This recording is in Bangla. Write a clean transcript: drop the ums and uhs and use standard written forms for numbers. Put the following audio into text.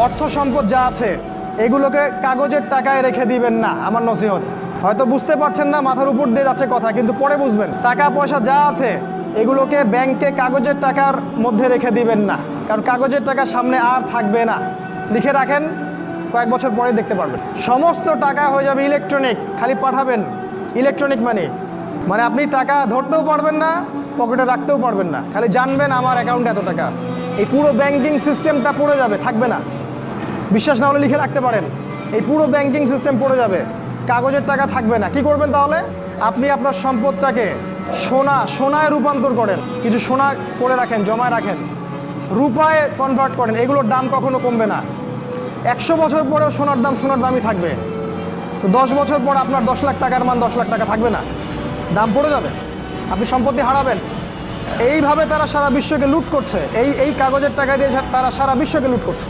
অর্থ সম্পদ যা আছে এগুলোকে কাগজের টাকায় রেখে দিবেন না। আমার নসিহত, হয়তো বুঝতে পারছেন না, মাথার উপর দিয়ে যাচ্ছে কথা, কিন্তু পরে বুঝবেন। টাকা পয়সা যা আছে এগুলোকে ব্যাংকে কাগজের টাকার মধ্যে রেখে দিবেন না, কারণ কাগজের টাকা সামনে আর থাকবে না। লিখে রাখেন, কয়েক বছর পরে দেখতে পারবেন সমস্ত টাকা হয়ে যাবে ইলেকট্রনিক। খালি পাঠাবেন ইলেকট্রনিক মানি, মানে আপনি টাকা ধরতেও পারবেন না, পকেটে রাখতেও পারবেন না, খালি জানবেন আমার অ্যাকাউন্টে এত টাকা আছে। এই পুরো ব্যাংকিং সিস্টেমটা পড়ে যাবে, থাকবে না। বিশ্বাস না হলে লিখে রাখতে পারেন, এই পুরো ব্যাংকিং সিস্টেম পড়ে যাবে, কাগজের টাকা থাকবে না। কি করবেন তাহলে? আপনি আপনার সম্পদটাকে সোনায় রূপান্তর করেন, কিছু সোনা করে রাখেন, জমায় রাখেন, রূপায় কনভার্ট করেন। এগুলোর দাম কখনো কমবে না। 100 বছর পরেও সোনার দামই থাকবে। তো 10 বছর পর আপনার 10 লাখ টাকার মান 10 লাখ টাকা থাকবে না, দাম পড়ে যাবে, আপনি সম্পত্তি হারাবেন। এইভাবে তারা সারা বিশ্বকে লুট করছে, এই কাগজের টাকা দিয়ে তারা সারা বিশ্বকে লুট করছে।